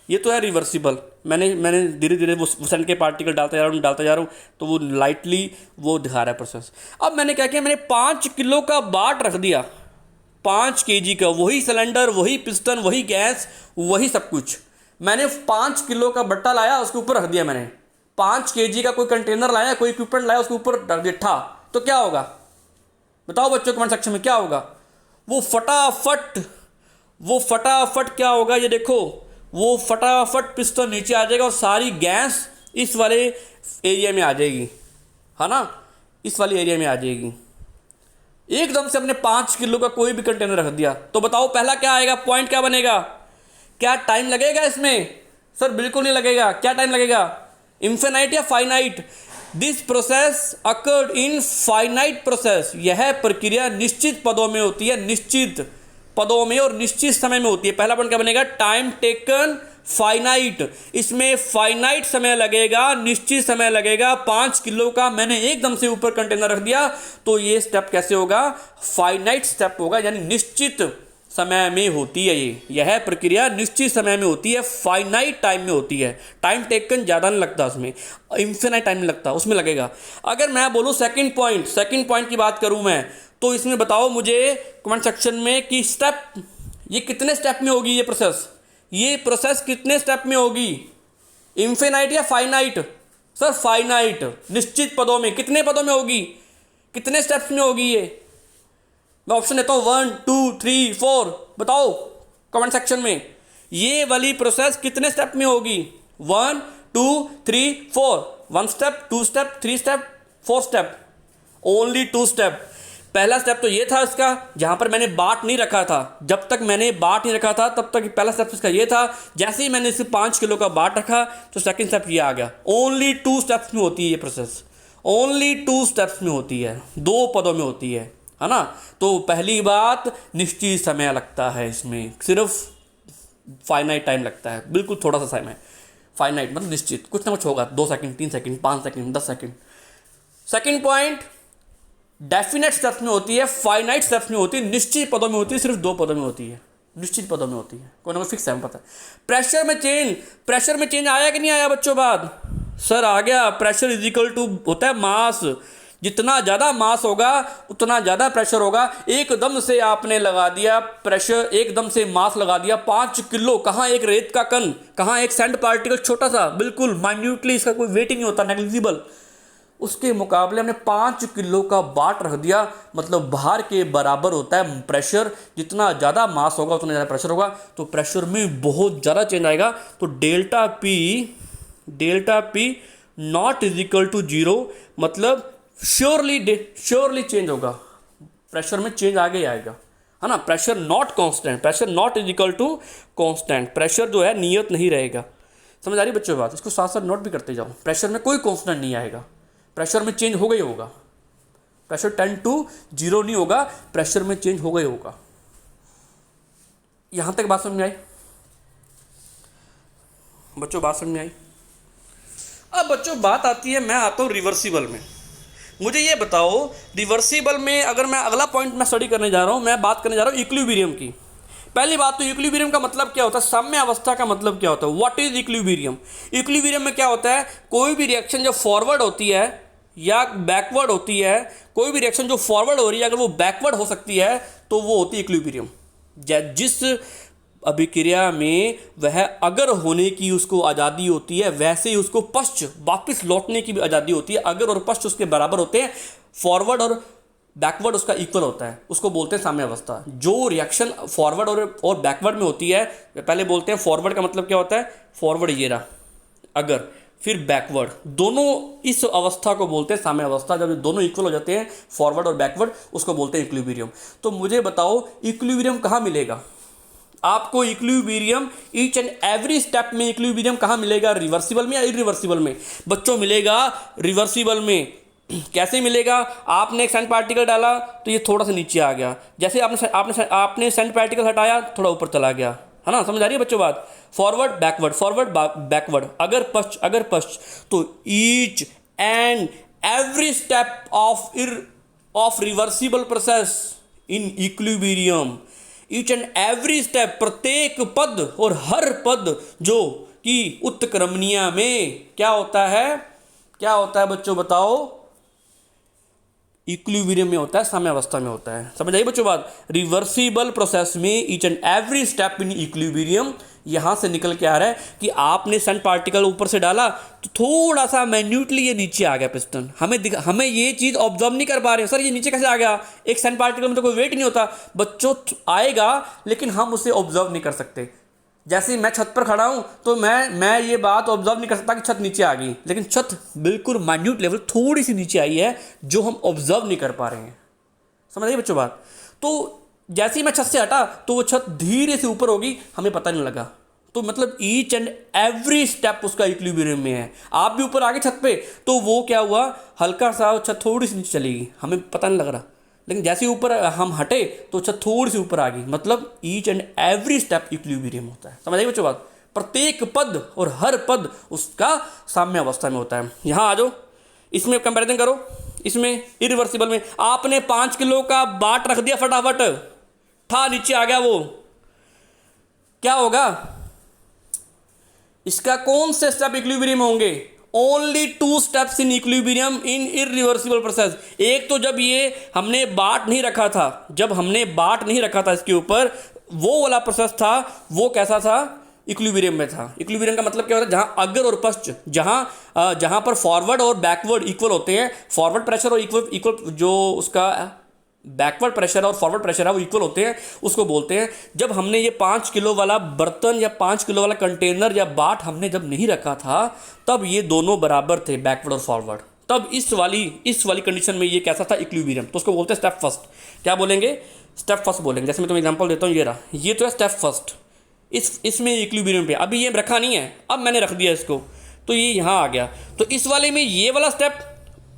ये तो है रिवर्सिबल। मैंने धीरे धीरे वो सैंड के पार्टिकल डालता जा रहा हूँ, तो वो लाइटली वो दिखा रहा है प्रोसेस। अब मैंने क्या किया, मैंने 5 किलो का बाट रख दिया, 5 kg का, वही सिलेंडर, वही पिस्टन, वही गैस, वही सब कुछ। मैंने 5 किलो का बट्टा लाया, उसके ऊपर रख दिया। मैंने 5 kg का कोई कंटेनर लाया, कोई इक्विपमेंट लाया, उसके ऊपर रख दिया, तो क्या होगा? बताओ बच्चों कमेंट सेक्शन में, क्या होगा? वो फटाफट क्या होगा? ये देखो, वो फटाफट पिस्टन नीचे आ जाएगा और सारी गैस इस वाले एरिया में आ जाएगी, है ना, इस वाले एरिया में आ जाएगी। एकदम से हमने 5 किलो का कोई भी कंटेनर रख दिया, तो बताओ पहला क्या आएगा? पॉइंट क्या बनेगा? क्या टाइम लगेगा इसमें? सर बिल्कुल नहीं लगेगा। क्या टाइम लगेगा? इनफिनाइट या finite? This process occurred in finite process. यह प्रक्रिया निश्चित पदों में होती है, निश्चित पदों में और निश्चित समय में होती है। पहला पॉइंट क्या बनेगा? Time taken finite. इसमें फाइनाइट समय लगेगा, निश्चित समय लगेगा। 5 किलो का मैंने एकदम से ऊपर कंटेनर रख दिया, तो ये स्टेप कैसे होगा? फाइनाइट स्टेप होगा, यानी निश्चित समय में होती है। यह प्रक्रिया निश्चित समय में होती है, फाइनाइट टाइम में होती है। टाइम टेकन ज़्यादा नहीं लगता उसमें, इन्फिनाइट टाइम नहीं लगता, उसमें लगेगा। अगर मैं बोलूँ सेकंड पॉइंट की बात करूँ मैं, तो इसमें बताओ मुझे कमेंट सेक्शन में कि स्टेप, ये कितने स्टेप में होगी ये प्रोसेस कितने स्टेप में होगी, इन्फिनाइट या फाइनाइट? सर फाइनाइट, निश्चित पदों में। कितने पदों में होगी, कितने स्टेप्स में होगी ये? मैं ऑप्शन देता हूँ 1 2 3 4, बताओ कमेंट सेक्शन में। ये वाली प्रोसेस कितने स्टेप में होगी? 1 2 3 4, 1 step, 2 step, 3 step, 4 step, only 2 step. पहला स्टेप तो ये था इसका, जहां पर मैंने बाट नहीं रखा था। जब तक मैंने बाट नहीं रखा था तब तक पहला स्टेप इसका ये था। जैसे ही मैंने इसे 5 किलो का बाट रखा तो सेकंड स्टेप ये आ गया। ओनली 2 स्टेप्स में होती है ये प्रोसेस, ओनली 2 स्टेप्स में होती है, 2 पदों में होती है ना। तो पहली बात, निश्चित समय लगता है इसमें, सिर्फ फाइनाइट टाइम लगता है, बिल्कुल थोड़ा सा समय। फाइनाइट मतलब निश्चित, कुछ ना कुछ होगा, 2 second, 3 second, 5 second, 10 second. Second point, definite steps में होती है, फाइनाइट स्टेप्स में होती है, निश्चित पदों में होती है, सिर्फ 2 पदों में होती है, निश्चित पदों में होती है, कोई ना कोई फिक्स है पता है। प्रेशर में चेंज आया कि नहीं आया बच्चों? बाद सर आ गया। प्रेशर इज इक्वल टू होता है मास। जितना ज़्यादा मास होगा उतना ज़्यादा प्रेशर होगा। एकदम से आपने लगा दिया प्रेशर, एकदम से मास लगा दिया 5 किलो, कहाँ एक रेत का कण, कहाँ एक सैंड पार्टिकल छोटा सा, बिल्कुल माइन्यूटली, इसका कोई वेट ही नहीं होता, नेग्लिजिबल। उसके मुकाबले हमने 5 किलो का बाट रख दिया, मतलब भार के बराबर होता है प्रेशर। जितना ज़्यादा मास होगा उतना ज़्यादा प्रेशर होगा, तो प्रेशर में बहुत ज़्यादा चेंज आएगा। तो delta P not is equal to 0, मतलब श्योरली चेंज होगा, प्रेशर में चेंज आगे ही आएगा, है ना। Pressure not constant, pressure not is equal to constant, pressure जो है नियत नहीं रहेगा। समझ आ रही बच्चों बात? इसको साथ साथ नोट भी करते जाओ। प्रेशर में कोई कांस्टेंट नहीं आएगा, प्रेशर में चेंज होगा ही होगा। प्रेशर 10 to 0 नहीं होगा, प्रेशर में चेंज होगा ही होगा। यहां तक बात समझ में आई बच्चों? बात समझ में आई? अब बच्चों बात आती है, मैं आता हूं रिवर्सिबल में। मुझे ये बताओ, रिवर्सिबल में अगर मैं अगला पॉइंट मैं स्टडी करने जा रहा हूं, मैं बात करने जा रहा हूं इक्विलिब्रियम की। पहली बात तो इक्विलिब्रियम का मतलब क्या होता है, साम्य अवस्था का मतलब क्या होता है, व्हाट इज इक्विलिब्रियम? इक्विलिब्रियम में क्या होता है, कोई भी रिएक्शन जब फॉरवर्ड होती है या बैकवर्ड होती है, कोई भी रिएक्शन जो फॉरवर्ड हो रही है अगर वो बैकवर्ड हो सकती है तो वो होती है इक्विलिब्रियम। जिस अभिक्रिया में वह अगर होने की उसको आज़ादी होती है, वैसे ही उसको पश्च वापस लौटने की भी आज़ादी होती है। अगर और पश्च उसके बराबर होते हैं, फॉरवर्ड और बैकवर्ड उसका इक्वल होता है, उसको बोलते हैं साम्य अवस्था। जो रिएक्शन फॉरवर्ड और बैकवर्ड में होती है, पहले बोलते हैं फॉरवर्ड का मतलब क्या होता है, फॉरवर्ड ये रहा अगर, फिर बैकवर्ड, दोनों इस अवस्था को बोलते हैं साम्य अवस्था। जब दोनों इक्वल हो जाते हैं, फॉरवर्ड और बैकवर्ड, उसको बोलते हैं इक्विलिब्रियम। तो मुझे बताओ इक्विलिब्रियम कहाँ मिलेगा आपको? Equilibrium each and every step में इक्विलिब्रियम कहाँ मिलेगा? रिवर्सिबल में या इरिवर्सिबल में? बच्चों मिलेगा रिवर्सिबल में। कैसे मिलेगा? आपने एक सैंड पार्टिकल डाला तो ये थोड़ा सा नीचे आ गया, जैसे आपने सैंड पार्टिकल हटाया थोड़ा ऊपर चला गया, है ना। समझ आ रही है बच्चों बात? फॉरवर्ड बैकवर्ड, अगर पश्च, तो each and every step of reversible process in equilibrium, each and every step, प्रत्येक पद और हर पद जो कि उत्क्रमणीय में क्या होता है बच्चों बताओ? इक्विलिब्रियम में होता है, साम्य अवस्था में होता है। समझ आई बच्चों बात? रिवर्सिबल प्रोसेस में each and every step in equilibrium, यहां से निकल के आ रहा है कि आपने सैंड पार्टिकल ऊपर से डाला तो थोड़ा सा मैन्यूटली ये नीचे आ गया पिस्टन। हमें ये चीज़ ऑब्जर्व नहीं कर पा रहे, सर ये नीचे कैसे आ गया? एक सैंड पार्टिकल में तो कोई वेट नहीं होता बच्चों, आएगा लेकिन हम उसे ऑब्जर्व नहीं कर सकते। जैसे ही मैं छत पर खड़ा हूं तो मैं ये बात ऑब्जर्व नहीं कर सकता कि छत नीचे आ गई, लेकिन छत बिल्कुल माइन्यूट लेवल थोड़ी सी नीचे आई है जो हम ऑब्जर्व नहीं कर पा रहे हैं। समझ आइए बच्चों बात? तो जैसे ही मैं छत से हटा तो वो छत धीरे से ऊपर होगी, हमें पता नहीं लगा। तो मतलब ईच एंड एवरी स्टेप उसका इक्विलिब्रियम में है। आप भी ऊपर आ गए छत पे तो वो क्या हुआ, हल्का सा छत थोड़ी सी नीचे चलेगी, हमें पता नहीं लग रहा, लेकिन जैसे ऊपर हम हटे तो छत थोड़ी सी ऊपर आ गई। मतलब each and every step equilibrium होता है। समझ आइए बच्चों बात? प्रत्येक पद और हर पद उसका साम्य अवस्था में होता है। यहाँ आ जाओ, इसमें कंपैरिजन करो। इसमें इरिवर्सिबल में आपने 5 किलो का बाट रख दिया फटाफट, ठा नीचे आ गया, वो क्या होगा? इसका कौन से स्टेप इक्विलिब्रियम होंगे? Only 2 steps in equilibrium in irreversible process. एक तो जब ये हमने बाट नहीं रखा था, जब हमने बाट नहीं रखा था इसके ऊपर, वो वाला प्रोसेस था, वो कैसा था? इक्विलिब्रियम में था। इक्विलिब्रियम का मतलब क्या होता है? जहां अग्र और पश्च, जहां पर फॉरवर्ड और बैकवर्ड इक्वल होते हैं, फॉरवर्ड प्रेशर और इक्वल जो उसका बैकवर्ड प्रेशर और फॉरवर्ड प्रेशर है वो इक्वल होते हैं, उसको बोलते हैं। जब हमने ये 5 किलो वाला बर्तन या 5 किलो वाला कंटेनर या बाट हमने जब नहीं रखा था, तब ये दोनों बराबर थे, बैकवर्ड और फॉरवर्ड। तब इस वाली कंडीशन में ये कैसा था? इक्विलिब्रियम। तो उसको बोलते हैं स्टेप फर्स्ट। क्या बोलेंगे? स्टेप फर्स्ट बोलेंगे। जैसे मैं तुम्हें एग्जांपल देता हूँ, ये रहा, ये तो है स्टेप फर्स्ट, इसमें इक्विलिब्रियम पे अभी ये रखा नहीं है, अब मैंने रख दिया इसको, तो ये यहाँ आ गया। तो इस वाले में ये वाला स्टेप,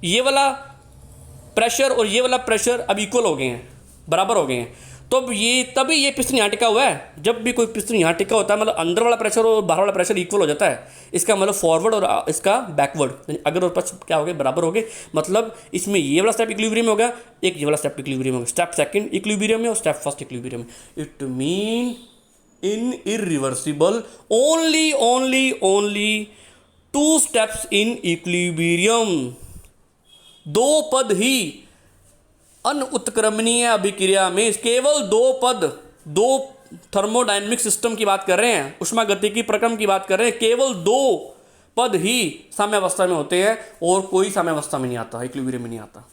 ये वाला प्रेशर और ये वाला प्रेशर अब इक्वल हो गए हैं, बराबर हो गए हैं। तो अब ये तभी ये पिस्टन यहाँ टिका हुआ है। जब भी कोई पिस्टन यहाँ टिका होता है, मतलब अंदर वाला प्रेशर और बाहर वाला प्रेशर इक्वल हो जाता है, इसका मतलब फॉरवर्ड और इसका बैकवर्ड, अगर और पश्च क्या हो गए? बराबर हो गए। मतलब इसमें ये वाला स्टेप इक्विलिब्रियम हो गया, एक ये वाला स्टेप इक्विलिब्रियम हो गया। स्टेप सेकंड इक्विलिब्रियम है और step first equilibrium. It mean in irreversible only 2 steps in equilibrium. 2 पद ही अनुत्क्रमणीय अभिक्रिया में, केवल 2 पद, 2 थर्मोडायनेमिक सिस्टम की बात कर रहे हैं, उष्मागतिकी प्रक्रम की बात कर रहे हैं, केवल 2 पद ही साम्यावस्था में होते हैं और कोई साम्यावस्था में नहीं आता, इक्विलिब्रियम में नहीं आता।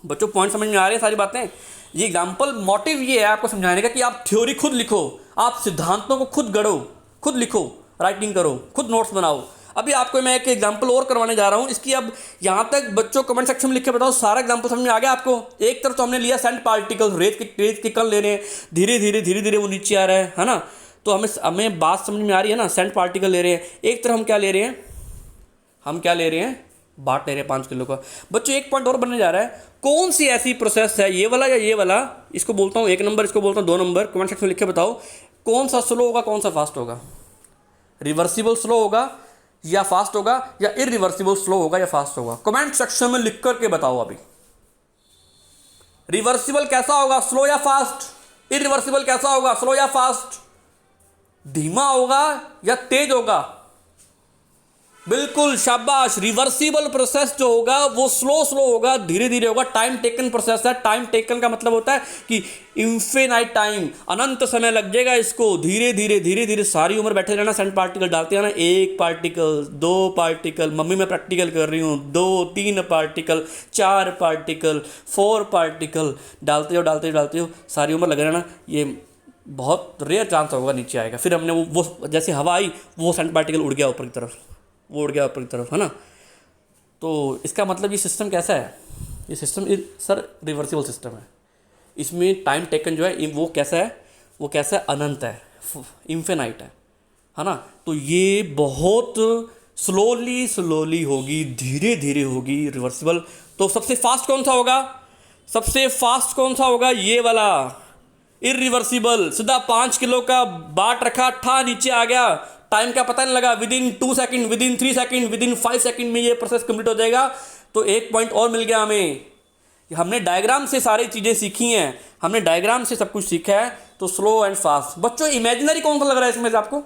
बच्चों पॉइंट समझ में आ रही है सारी बातें? ये एग्जाम्पल मोटिव ये है आपको समझाने का कि आप थ्योरी खुद लिखो, आप सिद्धांतों को खुद गढ़ो, खुद लिखो, राइटिंग करो, खुद नोट्स बनाओ। अभी आपको मैं एक एग्जांपल और करवाने जा रहा हूं इसकी। अब यहां तक बच्चों कमेंट सेक्शन में लिख के बताओ, सारा एग्जांपल समझ में आ गया आपको? एक तरफ तो हमने लिया सैंड पार्टिकल, रेत के कण ले रहे हैं, धीरे धीरे वो नीचे आ रहा है ना। तो हमें बात समझ में आ रही है ना, सैंड पार्टिकल ले रहे हैं। एक तरफ हम क्या ले रहे हैं? हम क्या ले रहे हैं? बाट ले रहे हैं 5 किलो का। बच्चों एक पॉइंट और बनने जा रहा है, कौन सी ऐसी प्रोसेस है, ये वाला या ये वाला? इसको बोलता हूँ 1 नंबर, इसको बोलता हूँ 2 नंबर। कमेंट सेक्शन में लिख के बताओ कौन सा स्लो होगा, कौन सा फास्ट होगा? रिवर्सिबल स्लो होगा या फास्ट होगा, या इरिवर्सिबल स्लो होगा या फास्ट होगा? कमेंट सेक्शन में लिख करके बताओ अभी। रिवर्सिबल कैसा होगा, स्लो या फास्ट? इरिवर्सिबल कैसा होगा, स्लो या फास्ट? धीमा होगा या तेज होगा? बिल्कुल, शाबाश। रिवर्सिबल प्रोसेस जो होगा वो स्लो होगा, धीरे धीरे होगा, टाइम टेकन प्रोसेस है। टाइम टेकन का मतलब होता है कि इन्फिनाइट टाइम, अनंत समय लग जाएगा इसको। धीरे धीरे सारी उम्र बैठे रहना, सैंड पार्टिकल डालते रहना, 1 पार्टिकल, 2 पार्टिकल, मम्मी मैं प्रैक्टिकल कर रही हूँ, 2 3 पार्टिकल, 4 पार्टिकल, 4 पार्टिकल, डालते हो सारी उम्र लगे रहना। ये बहुत रेयर चांस होगा नीचे आएगा। फिर हमने वो जैसे हवा आई, वो सैंड पार्टिकल उड़ गया ऊपर की तरफ, वो उड़ गया ऊपर की तरफ, है ना। तो इसका मतलब ये सिस्टम कैसा है? ये सिस्टम सर रिवर्सिबल सिस्टम है। इसमें टाइम टेकन जो है वो कैसा है? वो कैसा है? अनंत है, इन्फिनाइट है ना। तो ये बहुत स्लोली होगी, धीरे धीरे होगी रिवर्सिबल। तो सबसे फास्ट कौन सा होगा? सबसे फास्ट कौन सा होगा? ये वाला इरिवर्सिबल। सीधा 5 किलो का बाट रखा, ठा नीचे आ गया, टाइम का पता नहीं लगा, within 2 second, within 3 second, within 5 second में ये प्रोसेस कंप्लीट हो जाएगा। तो एक पॉइंट और मिल गया हमें। हमने डायग्राम से सारी चीज़ें सीखी हैं, हमने डायग्राम से सब कुछ सीखा है। तो स्लो एंड फास्ट। बच्चों इमेजिनरी कौन सा लग रहा है इसमें से आपको?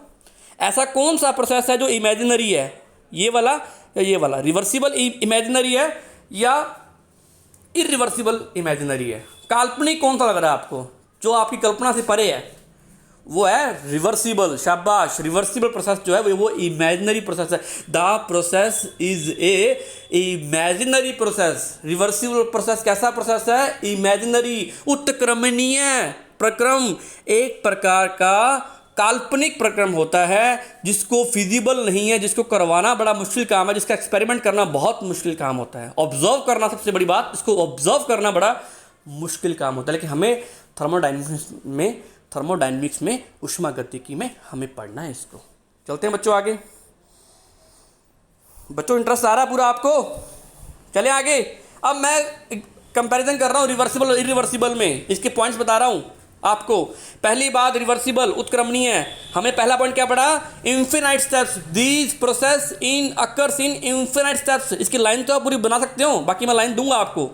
ऐसा कौन सा प्रोसेस है जो इमेजिनरी है? ये वाला या ये वाला? रिवर्सिबल इमेजिनरी है या इरिवर्सिबल इमेजिनरी है? काल्पनिक कौन सा लग रहा है आपको, जो आपकी कल्पना से परे है? वो है रिवर्सिबल। शाबाश। रिवर्सिबल प्रोसेस जो है वो इमेजिनरी प्रोसेस है। The process is a imaginary process. Reversible process कैसा प्रोसेस है? इमेजिनरी, उत्क्रमणीय प्रक्रम। एक प्रकार का काल्पनिक प्रक्रम होता है जिसको फिजिबल नहीं है, जिसको करवाना बड़ा मुश्किल काम है, जिसका एक्सपेरिमेंट करना बहुत मुश्किल काम होता है। ऑब्जर्व करना सबसे बड़ी बात, इसको ऑब्जर्व करना बड़ा मुश्किल काम होता है। लेकिन हमें थर्मोडायनेमिक्स में उष्मागतिकी में हमें पढ़ना है इसको। चलते हैं बच्चों आगे। बच्चों इंटरेस्ट आ रहा है पूरा आपको? चले आगे। अब मैं कंपैरिजन कर रहा हूँ रिवर्सिबल और इरिवर्सिबल में, इसके पॉइंट्स बता रहा हूँ आपको। पहली बात, रिवर्सिबल उत्क्रमणीय है। हमें पहला पॉइंट क्या पढ़ा? Infinite steps. These process in occurs in infinite steps. इसकी लाइन तो आप पूरी बना सकते हो, बाकी मैं लाइन दूंगा आपको।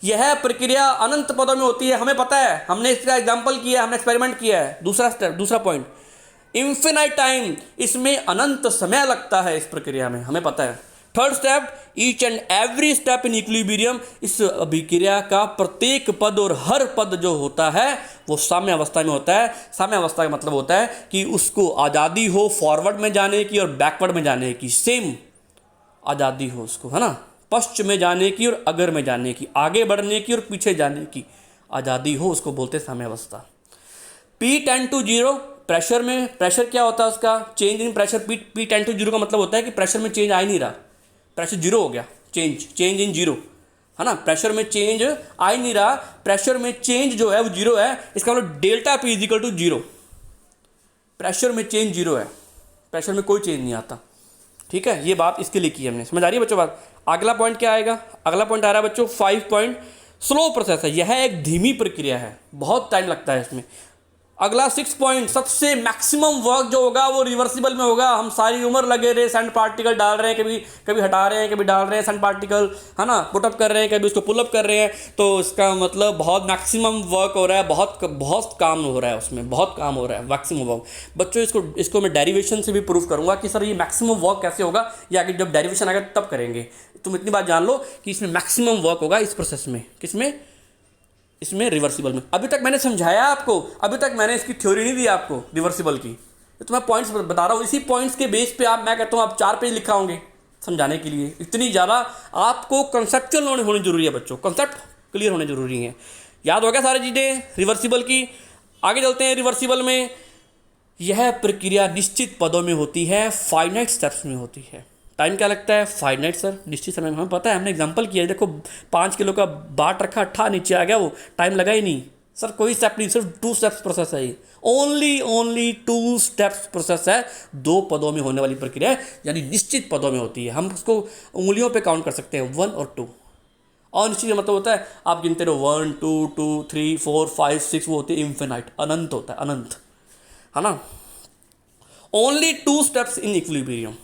यह प्रक्रिया अनंत पदों में होती है, हमें पता है, हमने इसका एग्जाम्पल किया है, हमने एक्सपेरिमेंट किया है। दूसरा स्टेप, दूसरा पॉइंट, इन्फिनाइट टाइम, इसमें अनंत समय लगता है इस प्रक्रिया में, हमें पता है। Third step, each and every step in equilibrium, इस अभिक्रिया का प्रत्येक पद और हर पद जो होता है वो साम्य अवस्था में होता है। साम्य अवस्था का मतलब होता है कि उसको आज़ादी हो फॉरवर्ड में जाने की और बैकवर्ड में जाने की, सेम आज़ादी हो उसको, है ना, पश्चिम में जाने की और अगर में जाने की, आगे बढ़ने की और पीछे जाने की आज़ादी हो, उसको बोलते हैं साम्य अवस्था। P tend to zero, pressure में, प्रेशर क्या होता है उसका, change in pressure, P tend to zero का मतलब होता है कि प्रेशर में चेंज आ ही नहीं रहा, प्रेशर जीरो हो गया, चेंज इन जीरो, है ना, प्रेशर में चेंज आ ही नहीं रहा, प्रेशर में चेंज जो है वो जीरो है, इसका मतलब delta P is equal to zero, pressure में चेंज जीरो है, प्रेशर में कोई चेंज नहीं आता। ठीक है, ये बात इसके लिए की हमने, समझ आ रही है बच्चों बात। अगला पॉइंट क्या आएगा, अगला पॉइंट आ रहा है बच्चों 5 पॉइंट, स्लो प्रोसेस है, यह एक धीमी प्रक्रिया है, बहुत टाइम लगता है इसमें। अगला 6 पॉइंट, सबसे मैक्सिमम वर्क जो होगा वो रिवर्सिबल में होगा। हम सारी उम्र लगे रहे, सैंड पार्टिकल डाल रहे हैं, कभी कभी हटा रहे हैं, कभी डाल रहे हैं सैंड पार्टिकल, है ना, पुटअप कर रहे हैं, कभी उसको पुलअप कर रहे हैं, तो इसका मतलब बहुत मैक्सिमम वर्क हो रहा है, बहुत बहुत काम हो रहा है उसमें, बहुत काम हो रहा है, मैक्सिमम वर्क। बच्चों इसको मैं डेरिवेशन से भी प्रूव करूंगा कि सर ये मैक्सिमम वर्क कैसे होगा, या आगे जब डेरिवेशन आएगा तब करेंगे। तुम इतनी बात जान लो कि इसमें मैक्सिमम वर्क होगा इस प्रोसेस में, किसमें, इसमें रिवर्सिबल में। अभी तक मैंने समझाया आपको, अभी तक मैंने इसकी थ्योरी नहीं दी आपको रिवर्सिबल की, तो मैं पॉइंट्स बता रहा हूँ, इसी पॉइंट्स के बेस पे आप, मैं कहता हूँ आप 4 पेज लिखा होंगे समझाने के लिए। इतनी ज़्यादा आपको कंसेप्चुअल नॉलेज होनी जरूरी है बच्चों, कंसेप्ट क्लियर होने जरूरी है। याद हो गया सारी चीज़ें रिवर्सिबल की। आगे चलते हैं रिवर्सिबल में। यह प्रक्रिया निश्चित पदों में होती है, फाइनाइट स्टेप्स में होती है। टाइम क्या लगता है, फाइनाइट सर, निश्चित समय में, हमें पता है, हमने एग्जांपल किया है, देखो 5 किलो का बाट रखा, ठा नीचे आ गया, वो टाइम लगा ही नहीं सर, कोई स्टेप नहीं, सिर्फ 2 स्टेप्स प्रोसेस है ये, ओनली 2 स्टेप्स प्रोसेस है, 2 पदों में होने वाली प्रक्रिया है, यानी निश्चित पदों में होती है। हम उसको उंगलियों पे काउंट कर सकते हैं, 1 और 2। और निश्चित मतलब होता है आप गिनते रहो 1 2 2 3 4 5 6, वो होते हैं इन्फिनाइट, अनंत होता है, अनंत, है ना। ओनली 2 स्टेप्स इन इक्विलिब्रियम,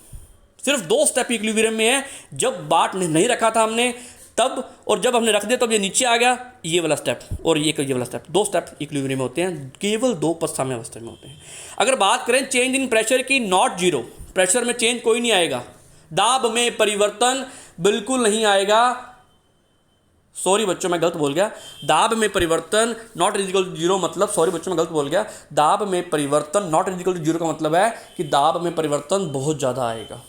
सिर्फ 2 स्टेप इक्विलिब्रियम में है, जब बाट नहीं रखा था हमने तब, और जब हमने रख दिया तब ये नीचे आ गया, ये वाला स्टेप और ये वाला स्टेप, 2 स्टेप इक्विलिब्रियम में होते हैं, केवल 2 पद साम्य अवस्था में होते हैं। अगर बात करें चेंज इन प्रेशर की, नॉट जीरो, प्रेशर में चेंज कोई नहीं आएगा, दाब में परिवर्तन बिल्कुल नहीं आएगा, सॉरी बच्चों मैं गलत बोल गया, दाब में परिवर्तन नॉट इक्वल टू जीरो, मतलब सॉरी बच्चों मैं गलत बोल गया, दाब में परिवर्तन नॉट इक्वल टू जीरो का मतलब है कि दाब में परिवर्तन बहुत ज़्यादा आएगा,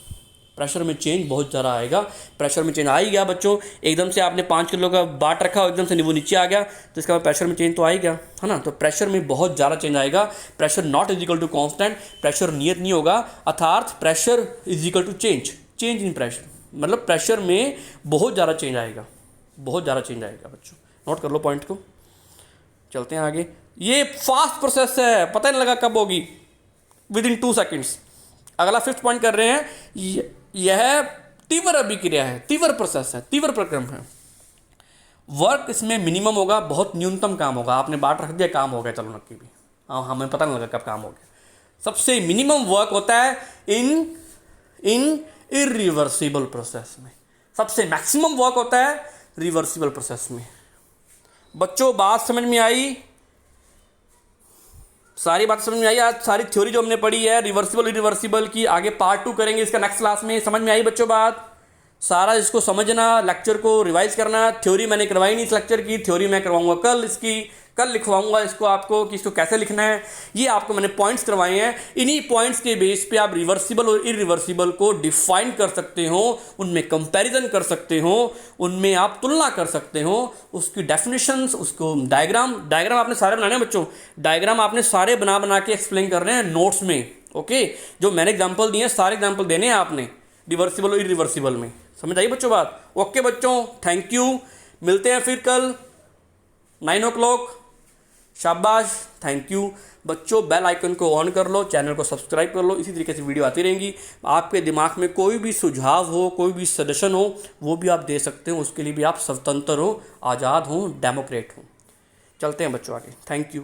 प्रेशर में चेंज बहुत ज़्यादा आएगा। प्रेशर में चेंज आ ही गया बच्चों, एकदम से आपने 5 किलो का बाट रखा और एकदम से वो नीचे आ गया, तो इसका प्रेशर में चेंज तो आ ही गया, है ना। तो प्रेशर में बहुत ज़्यादा चेंज आएगा, pressure not is equal to constant, pressure नियत नहीं होगा, अर्थात pressure is equal to change in pressure, मतलब प्रेशर में बहुत ज़्यादा चेंज आएगा, बहुत ज़्यादा चेंज आएगा बच्चों, नोट कर लो पॉइंट को। चलते हैं आगे। ये फास्ट प्रोसेस है, पता नहीं लगा कब होगी, विद इन 2 सेकेंड्स। अगला 5th पॉइंट कर रहे हैं, यह तीव्र अभिक्रिया है, तीव्र प्रोसेस है, तीव्र प्रक्रम है। वर्क इसमें मिनिमम होगा, बहुत न्यूनतम काम होगा, आपने बाट रख दिया काम हो गया, चलो नक्की भी, हाँ हमें पता नहीं लगा कब काम हो गया। सबसे मिनिमम वर्क होता है इन इरिवर्सिबल प्रोसेस में, सबसे मैक्सिमम वर्क होता है रिवर्सिबल प्रोसेस में। बच्चों बात समझ में आई, सारी बात समझ में आई, आज सारी थ्योरी जो हमने पढ़ी है रिवर्सिबल इरिवर्सिबल की, आगे पार्ट 2 करेंगे इसका नेक्स्ट क्लास में। समझ में आई बच्चों बात, सारा इसको समझना, लेक्चर को रिवाइज करना। थ्योरी मैंने करवाई नहीं इस लेक्चर की, थ्योरी मैं करवाऊंगा कल, इसकी कल लिखवाऊंगा इसको आपको कि इसको कैसे लिखना है। ये आपको मैंने पॉइंट्स करवाए हैं, इन्हीं पॉइंट्स के बेस पे आप रिवर्सिबल और इरिवर्सिबल को डिफाइन कर सकते हो, उनमें कंपैरिजन कर सकते हो, उनमें आप तुलना कर सकते हो, उसकी डेफिनेशंस, उसको डायग्राम आपने सारे बनाने हैं बच्चों, डायग्राम आपने सारे बना के एक्सप्लेन कर रहे हैं नोट्स में, ओके। जो मैंने एग्जाम्पल दिए हैं सारे एग्जाम्पल देने हैं आपने रिवर्सिबल और इरिवर्सिबल में, समझ आई बच्चों बात। ओके बच्चों, थैंक यू, मिलते हैं फिर कल 9 o'clock। शाबाश, थैंक यू बच्चों। बेल आइकन को ऑन कर लो, चैनल को सब्सक्राइब कर लो, इसी तरीके से वीडियो आती रहेंगी। आपके दिमाग में कोई भी सुझाव हो, कोई भी सजेशन हो, वो भी आप दे सकते हो, उसके लिए भी आप स्वतंत्र हो, आज़ाद हो, डेमोक्रेट हो। चलते हैं बच्चों आगे, थैंक यू।